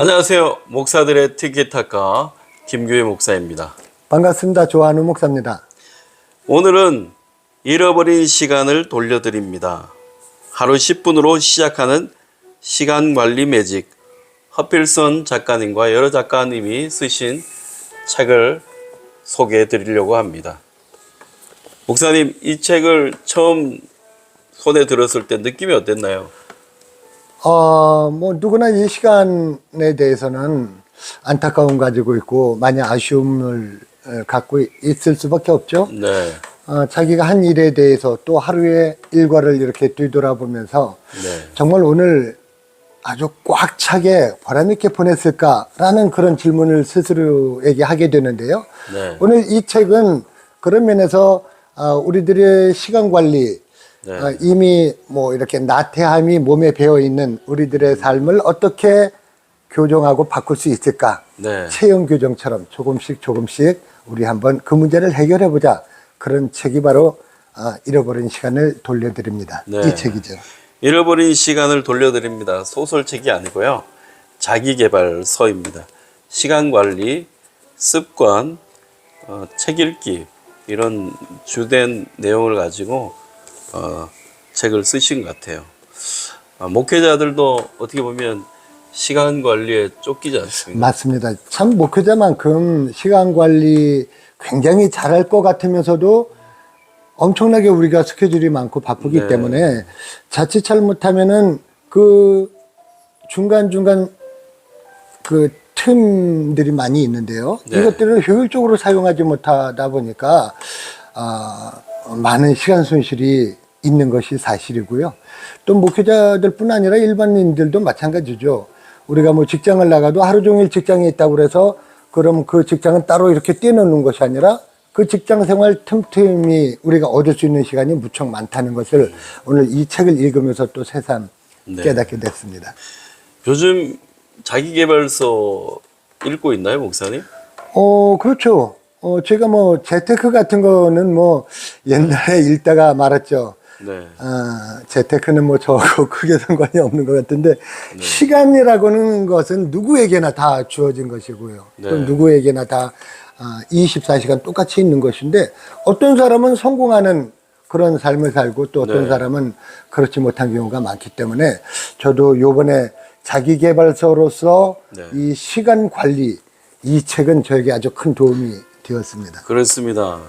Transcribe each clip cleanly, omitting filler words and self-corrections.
안녕하세요. 목사들의 티키타카 김규희 목사입니다. 반갑습니다. 조한우 목사입니다. 오늘은 잃어버린 시간을 돌려드립니다. 하루 10분으로 시작하는 시간관리 매직, 허필선 작가님과 여러 작가님이 쓰신 책을 소개해 드리려고 합니다. 목사님, 이 책을 처음 손에 들었을 때 느낌이 어땠나요? 누구나 이 시간에 대해서는 안타까움 가지고 있고 많이 아쉬움을 갖고 있을 수밖에 없죠. 네. 자기가 한 일에 대해서 또 하루의 일과를 이렇게 뒤돌아보면서 네. 정말 오늘 아주 꽉 차게 보람있게 보냈을까라는 그런 질문을 스스로에게 하게 되는데요. 네. 오늘 이 책은 그런 면에서 우리들의 시간 관리, 네. 이미 이렇게 나태함이 몸에 배어 있는 우리들의 삶을 어떻게 교정하고 바꿀 수 있을까? 네. 체형 교정처럼 조금씩 우리 한번 그 문제를 해결해 보자. 그런 책이 바로 잃어버린 시간을 돌려드립니다. 네. 이 책이죠. 잃어버린 시간을 돌려드립니다. 소설책이 아니고요. 자기계발서입니다. 시간관리, 습관, 책 읽기 이런 주된 내용을 가지고 책을 쓰신 것 같아요. 목회자들도 어떻게 보면 시간관리에 쫓기지 않습니다. 맞습니다. 참 목회자만큼 시간관리 굉장히 잘할 것 같으면서도 엄청나게 우리가 스케줄이 많고 바쁘기 네. 때문에 자칫 잘못하면은 그 중간중간 그 틈들이 많이 있는데요. 네. 이것들을 효율적으로 사용하지 못하다 보니까 많은 시간 손실이 있는 것이 사실이고요. 또 목회자들뿐 아니라 일반인들도 마찬가지죠. 우리가 직장을 나가도 하루 종일 직장에 있다고 그래서 그럼 그 직장은 따로 이렇게 떼놓는 것이 아니라 그 직장 생활 틈틈이 우리가 얻을 수 있는 시간이 무척 많다는 것을 오늘 이 책을 읽으면서 또 새삼 네. 깨닫게 됐습니다. 요즘 자기계발서 읽고 있나요, 목사님? 그렇죠. 제가 재테크 같은 거는 옛날에 읽다가 말았죠. 네. 재테크는 저하고 크게 상관이 없는 것 같은데, 시간이라고는 것은 누구에게나 다 주어진 것이고요. 네. 또 누구에게나 다 24시간 똑같이 있는 것인데, 어떤 사람은 성공하는 그런 삶을 살고 또 어떤 네. 사람은 그렇지 못한 경우가 많기 때문에 저도 요번에 자기계발서로서 네. 이 시간 관리, 이 책은 저에게 아주 큰 도움이 되었습니다. 그렇습니다.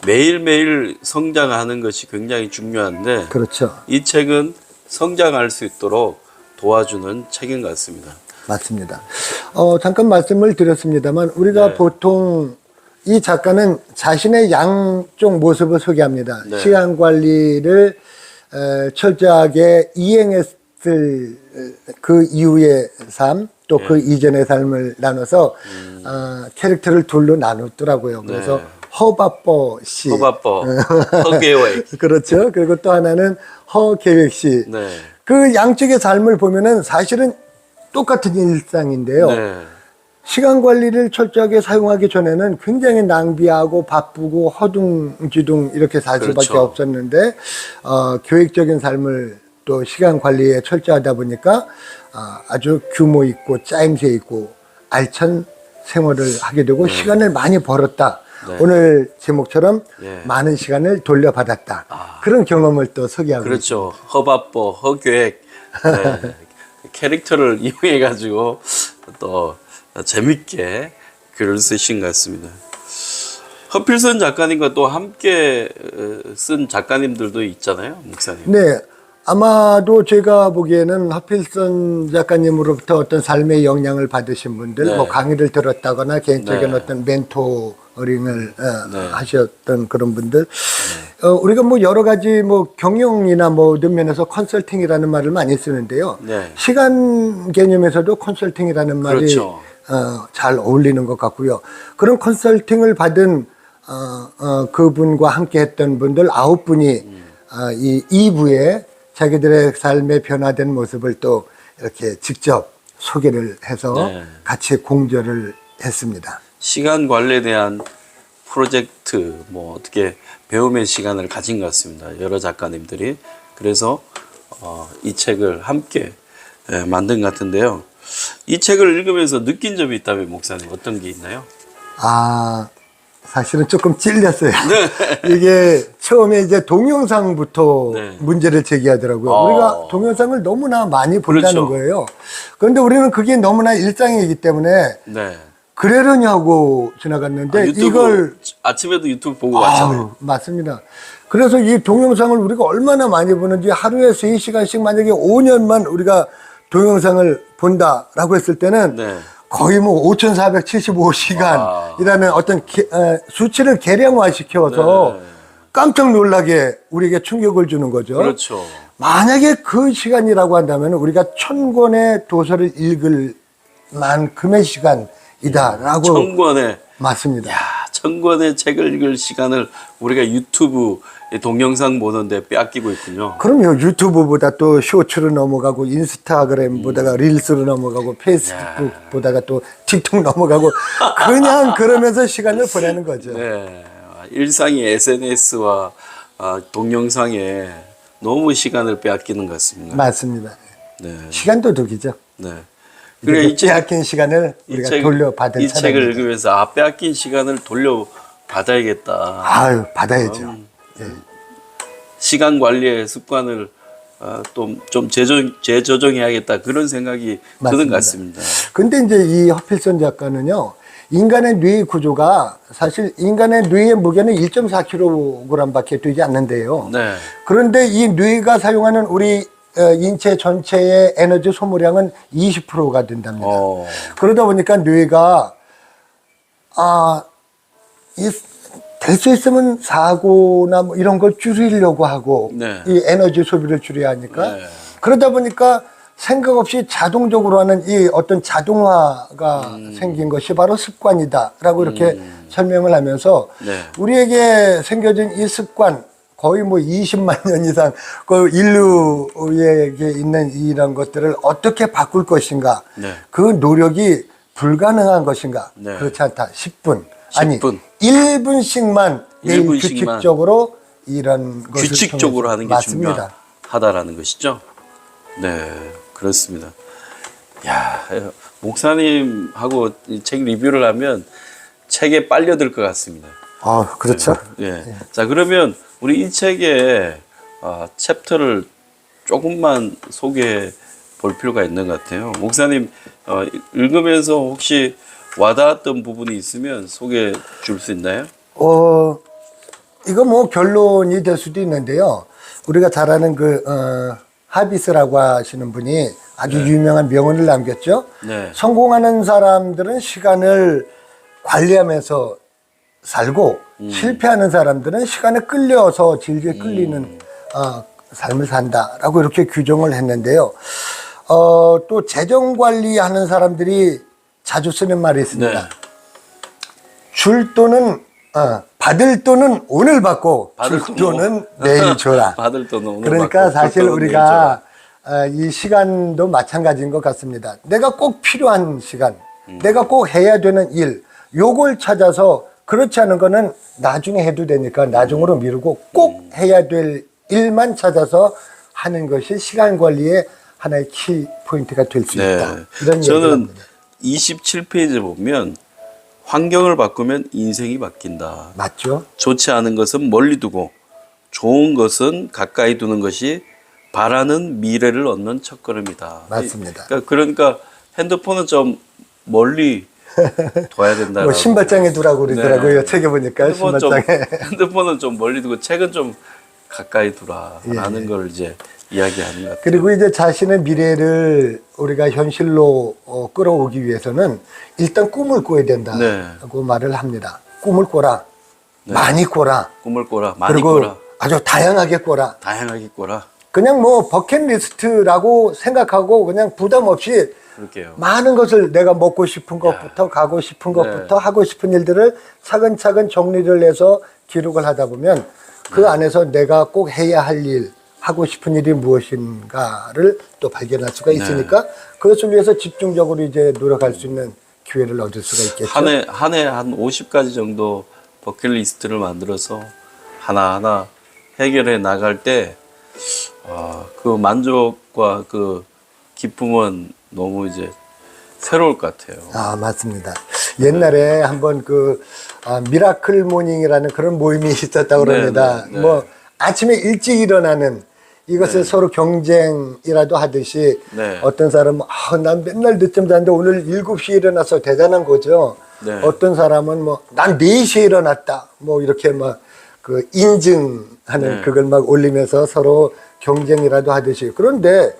매일매일 성장하는 것이 굉장히 중요한데 그렇죠. 이 책은 성장할 수 있도록 도와주는 책인 것 같습니다. 맞습니다. 잠깐 말씀을 드렸습니다만 우리가 네. 보통 이 작가는 자신의 양쪽 모습을 소개합니다. 네. 시간 관리를 철저하게 이행했을 그 이후의 삶, 또 그 이전의 삶을 나눠서 캐릭터를 둘로 나눴더라고요. 그래서 네. 허바뻐 씨. 허바뻐, 허계획. 그렇죠. 그리고 또 하나는 허계획 씨. 네. 그 양쪽의 삶을 보면은 사실은 똑같은 일상인데요. 네. 시간 관리를 철저하게 사용하기 전에는 굉장히 낭비하고 바쁘고 허둥지둥 이렇게 살 수밖에 그렇죠. 없었는데 계획적인 삶을 또 시간 관리에 철저하다 보니까 아주 규모 있고 짜임새 있고 알찬 생활을 하게 되고 시간을 많이 벌었다. 네. 오늘 제목처럼 네. 많은 시간을 돌려받았다. 그런 경험을 또 소개하고 그렇죠. 허바뻐, 허계획. 네. 캐릭터를 이용해 가지고 또 재밌게 글을 쓰신 것 같습니다. 허필선 작가님과 또 함께 쓴 작가님들도 있잖아요, 목사님. 네, 아마도 제가 보기에는 허필선 작가님으로부터 어떤 삶의 영향을 받으신 분들, 네. 강의를 들었다거나 개인적인 네. 어떤 멘토링을 네. 하셨던 그런 분들. 우리가 여러 가지 경영이나 모든 면에서 컨설팅이라는 말을 많이 쓰는데요. 네. 시간 개념에서도 컨설팅이라는 말이 그렇죠. 잘 어울리는 것 같고요. 그런 컨설팅을 받은 그분과 함께 했던 분들 9분이 이 2부에 자기들의 삶의 변화된 모습을 또 이렇게 직접 소개를 해서 네. 같이 공저를 했습니다. 시간 관리에 대한 프로젝트, 어떻게 배움의 시간을 가진 것 같습니다. 여러 작가님들이. 그래서 이 책을 함께 만든 것 같은데요. 이 책을 읽으면서 느낀 점이 있다면 목사님 어떤 게 있나요? 아, 사실은 조금 찔렸어요. 이게 처음에 이제 동영상부터 네. 문제를 제기하더라고요. 우리가 동영상을 너무나 많이 본다는 그렇죠. 거예요. 그런데 우리는 그게 너무나 일상이기 때문에 네. 그러려니 하고 지나갔는데 유튜브, 이걸 아침에도 유튜브 보고 왔잖아요. 맞습니다. 그래서 이 동영상을 우리가 얼마나 많이 보는지 하루에 3시간씩 만약에 5년만 우리가 동영상을 본다라고 했을 때는 네. 거의 뭐 5,475시간이라는 어떤 수치를 계량화시켜서 네. 깜짝 놀라게 우리에게 충격을 주는 거죠. 그렇죠. 만약에 그 시간이라고 한다면 우리가 1,000권의 도서를 읽을 만큼의 시간이다라고 1000권의 맞습니다. 1000권의 책을 읽을 시간을 우리가 유튜브 동영상 보는데 빼앗기고 있군요. 그럼요. 유튜브보다 또 쇼츠로 넘어가고 인스타그램 보다가 릴스로 넘어가고 페이스북 보다가 또 틱톡 넘어가고 그냥 그러면서 시간을 보내는 거죠. 네. 일상이 SNS와 동영상에 너무 시간을 빼앗기는 것 같습니다. 맞습니다. 네. 시간도 덕이죠. 네. 그래 그래 빼앗긴 시간을 우리가 돌려받을 이 책을 차례입니다. 읽으면서 빼앗긴 시간을 돌려받아야겠다. 아유, 받아야죠. 예. 시간 관리의 습관을 좀 재조정해야겠다 그런 생각이 드는 것 같습니다. 근데 이제 이 허필선 작가는요, 인간의 뇌 구조가 사실 인간의 뇌의 무게는 1.4kg밖에 되지 않는데요. 네. 그런데 이 뇌가 사용하는 우리 인체 전체의 에너지 소모량은 20%가 된답니다. 그러다 보니까 뇌가 될 수 있으면 사고나 뭐 이런 걸 줄이려고 하고 네. 이 에너지 소비를 줄여야 하니까 네. 그러다 보니까 생각 없이 자동적으로 하는 이 어떤 자동화가 생긴 것이 바로 습관이다라고 이렇게 설명을 하면서 네. 우리에게 생겨진 이 습관 거의 뭐 20만 년 이상 그 인류에게 있는 이런 것들을 어떻게 바꿀 것인가 네. 그 노력이 불가능한 것인가 네. 그렇지 않다 10분 아니 10분. 1분씩만 매일 1분씩만 규칙적으로 이런 것을 규칙적으로 통해서. 하는 게 맞습니다. 중요하다라는 것이죠. 네, 그렇습니다. 야, 목사님하고 이 책 리뷰를 하면 책에 빨려들 것 같습니다. 아, 그렇죠. 예. 자, 그러면 우리 이 책의 챕터를 조금만 소개해 볼 필요가 있는 것 같아요. 목사님 읽으면서 혹시 와닿았던 부분이 있으면 소개해 줄 수 있나요? 이거 뭐 결론이 될 수도 있는데요. 우리가 잘 아는 하비스라고 하시는 분이 아주 유명한 명언을 남겼죠. 네. 성공하는 사람들은 시간을 관리하면서 살고 실패하는 사람들은 시간에 끌려서 질질 끌리는 삶을 산다라고 이렇게 규정을 했는데요. 또 재정 관리하는 사람들이 자주 쓰는 말이 있습니다. 네. 줄 돈은 받을 돈은 오늘 받고 받을 줄 돈은 내일 줘라. 받을 돈은 오늘 그러니까 받고, 사실 줄 돈은 우리가 이 시간도 마찬가지인 것 같습니다. 내가 꼭 필요한 시간, 내가 꼭 해야 되는 일, 요걸 찾아서 그렇지 않은 거는 나중에 해도 되니까 나중으로 미루고 꼭 해야 될 일만 찾아서 하는 것이 시간 관리의 하나의 키 포인트가 될 수 네. 있다. 이런 얘기를 저는 합니다. 27페이지 보면 환경을 바꾸면 인생이 바뀐다. 맞죠? 좋지 않은 것은 멀리 두고 좋은 것은 가까이 두는 것이 바라는 미래를 얻는 첫걸음이다. 맞습니다. 그러니까 핸드폰은 좀 멀리 둬야 된다. 뭐 신발장에 두라고 그러더라고요. 네. 책에 보니까 신발장에. 핸드폰은 좀 멀리 두고 책은 좀 가까이 두라라는 걸 이제 이야기하는 것 같아요. 그리고 이제 자신의 미래를 우리가 현실로 끌어오기 위해서는 일단 꿈을 꿔야 된다고 네. 말을 합니다. 꿈을 꿔라. 많이 꿔라. 꿈을 꿔라. 많이 그리고 꿔라. 아주 다양하게 꿔라. 다양하게 꿔라. 그냥 뭐 버킷리스트라고 생각하고 그냥 부담 없이 그럴게요. 많은 것을 내가 먹고 싶은 것부터 가고 싶은 것부터 하고 싶은 일들을 차근차근 정리를 해서 기록을 하다 보면 그 안에서 내가 꼭 해야 할 일, 하고 싶은 일이 무엇인가를 또 발견할 수가 있으니까 그것을 위해서 집중적으로 이제 노력할 수 있는 기회를 얻을 수가 있겠죠. 한 해 한 50가지 정도 버킷리스트를 만들어서 하나하나 해결해 나갈 때 그 만족과 그 기쁨은 너무 이제 새로울 것 같아요. 아, 맞습니다. 옛날에 한번 미라클 모닝이라는 그런 모임이 있었다고 네, 그럽니다. 네, 네. 뭐, 아침에 일찍 일어나는 이것을 네. 서로 경쟁이라도 하듯이 네. 어떤 사람은, 난 맨날 늦잠 자는데 오늘 7시에 일어나서 대단한 거죠. 네. 어떤 사람은 난 4시에 일어났다. 뭐, 이렇게 인증하는 네. 그걸 막 올리면서 서로 경쟁이라도 하듯이. 그런데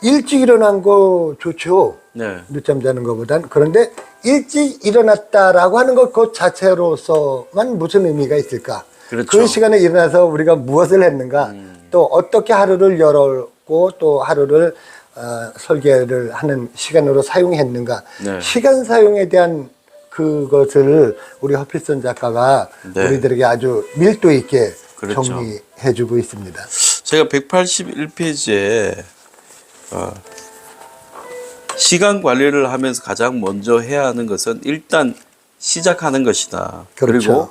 일찍 일어난 거 좋죠. 네. 늦잠 자는 것보단. 그런데 일찍 일어났다라고 하는 것 그 자체로서만 무슨 의미가 있을까? 그렇죠. 그 시간에 일어나서 우리가 무엇을 했는가? 또 어떻게 하루를 열었고 또 하루를 설계를 하는 시간으로 사용했는가? 네. 시간 사용에 대한 그것을 우리 허필선 작가가 네. 우리들에게 아주 밀도 있게 그렇죠. 정리해주고 있습니다. 제가 181페이지에 시간 관리를 하면서 가장 먼저 해야 하는 것은 일단 시작하는 것이다. 그렇죠. 그리고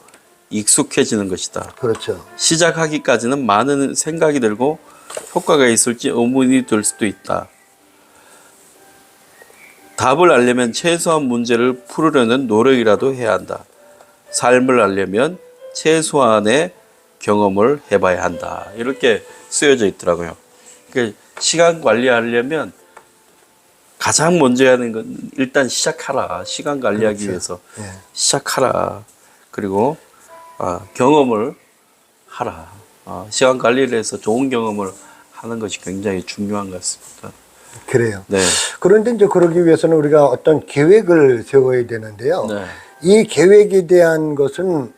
익숙해지는 것이다. 그렇죠. 시작하기까지는 많은 생각이 들고 효과가 있을지 의문이 들 수도 있다. 답을 알려면 최소한 문제를 풀으려는 노력이라도 해야 한다. 삶을 알려면 최소한의 경험을 해봐야 한다. 이렇게 쓰여져 있더라고요. 그러니까 시간 관리하려면 가장 먼저 해야 하는 건 일단 시작하라. 시간 관리하기 그렇죠. 위해서 예. 시작하라. 그리고 경험을 하라. 시간 관리를 해서 좋은 경험을 하는 것이 굉장히 중요한 것 같습니다. 그래요. 네. 그런데 이제 그러기 위해서는 우리가 어떤 계획을 세워야 되는데요. 네. 이 계획에 대한 것은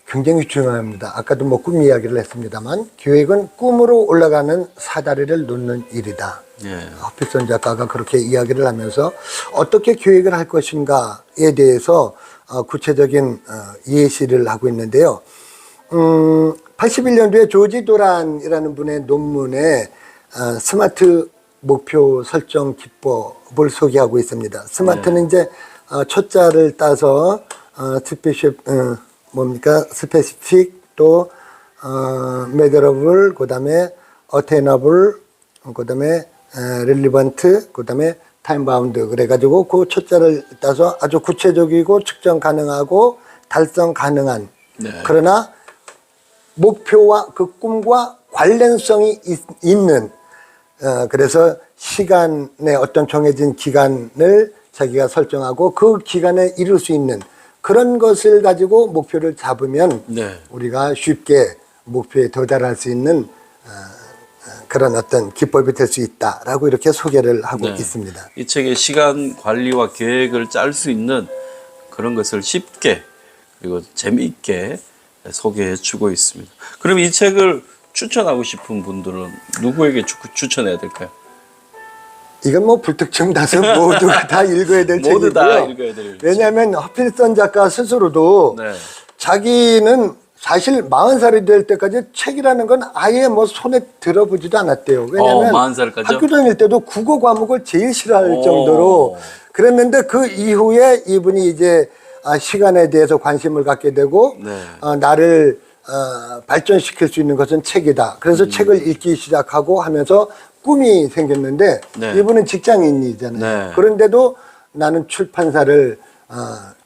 굉장히 중요합니다. 아까도 꿈 이야기를 했습니다만 계획은 꿈으로 올라가는 사다리를 놓는 일이다. 네. 허필선 작가가 그렇게 이야기를 하면서 어떻게 계획을 할 것인가에 대해서 구체적인 예시를 하고 있는데요. 81년도에 조지 도란이라는 분의 논문에 스마트 목표 설정 기법을 소개하고 있습니다. 스마트는 이제 초자를 따서 스페시픽 또 메저러블 그다음에 어테이너블 그다음에 릴리번트 그다음에 타임 바운드 그래가지고 그 초자를 따서 아주 구체적이고 측정 가능하고 달성 가능한 네. 그러나 목표와 그 꿈과 관련성이 있는 그래서 시간의 어떤 정해진 기간을 자기가 설정하고 그 기간에 이룰 수 있는 그런 것을 가지고 목표를 잡으면 네. 우리가 쉽게 목표에 도달할 수 있는 그런 어떤 기법이 될 수 있다라고 이렇게 소개를 하고 네. 있습니다. 이 책에 시간 관리와 계획을 짤 수 있는 그런 것을 쉽게 그리고 재미있게 소개해 주고 있습니다. 그럼 이 책을 추천하고 싶은 분들은 누구에게 추천해야 될까요? 이건 불특정 다수 모두가 다 읽어야 될 모두 책이고요. 다 읽어야 될 왜냐하면 허필선 작가 스스로도 네. 자기는 사실 40살이 될 때까지 책이라는 건 아예 손에 들어보지도 않았대요. 왜냐하면 40살까지요? 학교 다닐 때도 국어 과목을 제일 싫어할 오. 정도로 그랬는데 그 이후에 이분이 이제 시간에 대해서 관심을 갖게 되고 네. 나를 발전시킬 수 있는 것은 책이다. 그래서 책을 읽기 시작하고 하면서 꿈이 생겼는데 네. 이분은 직장인이잖아요. 네. 그런데도 나는 출판사를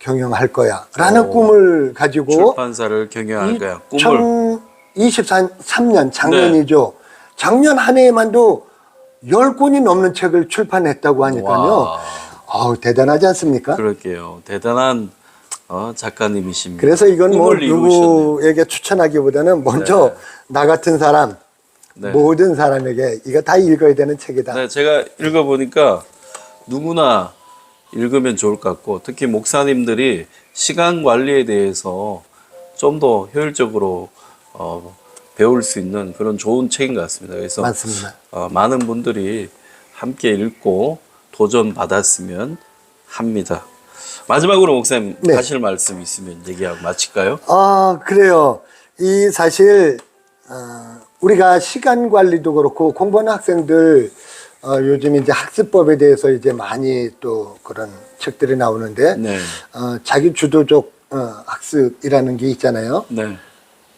경영할 거야 라는 꿈을 가지고 출판사를 경영할 거야. 꿈을 2023년 작년이죠. 작년 한 해에만도 10권이 넘는 책을 출판했다고 하니까요. 와. 대단하지 않습니까? 그럴게요. 대단한 작가님이십니다. 그래서 이건 꿈을 이루셨네요. 누구에게 추천하기보다는 먼저 나 같은 사람 네. 모든 사람에게 이거 다 읽어야 되는 책이다. 네, 제가 읽어보니까 누구나 읽으면 좋을 것 같고 특히 목사님들이 시간 관리에 대해서 좀 더 효율적으로 배울 수 있는 그런 좋은 책인 것 같습니다. 그래서 맞습니다. 많은 분들이 함께 읽고 도전 받았으면 합니다. 마지막으로 목사님 네. 하실 말씀 있으면 얘기하고 마칠까요? 그래요. 이 사실 우리가 시간 관리도 그렇고 공부하는 학생들 요즘 이제 학습법에 대해서 이제 많이 또 그런 책들이 나오는데 네. 자기 주도적 학습이라는 게 있잖아요. 네.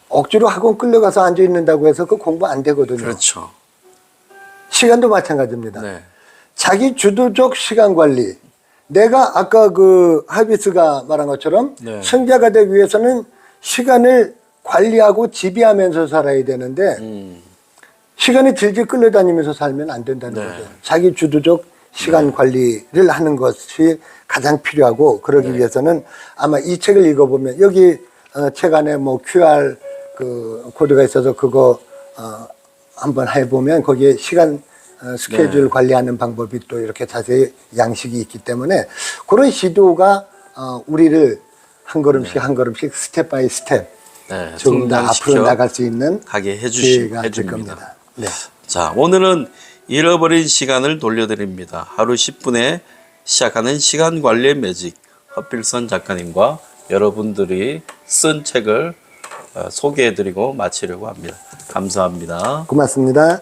억지로 학원 끌려가서 앉아 있는다고 해서 그 공부 안 되거든요. 그렇죠. 시간도 마찬가지입니다. 네. 자기 주도적 시간 관리. 내가 아까 그 하비스가 말한 것처럼 네. 승자가 되기 위해서는 시간을 관리하고 지배하면서 살아야 되는데 시간이 질질 끌려다니면서 살면 안 된다는 네. 거죠. 자기 주도적 시간 관리를 하는 것이 가장 필요하고 그러기 위해서는 아마 이 책을 읽어보면 여기 책 안에 뭐 QR 그 코드가 있어서 그거 한번 해보면 거기에 시간 스케줄 관리하는 방법이 또 이렇게 자세히 양식이 있기 때문에 그런 시도가 우리를 한 걸음씩 한 걸음씩 스텝 바이 스텝 네, 조금 더 성장시켜 앞으로 나갈 수 있는 가게 기회가 될 해줍니다. 겁니다. 네. 자, 오늘은 잃어버린 시간을 돌려드립니다. 하루 10분에 시작하는 시간 관리의 매직 허필선 작가님과 여러분들이 쓴 책을 소개해드리고 마치려고 합니다. 감사합니다. 고맙습니다.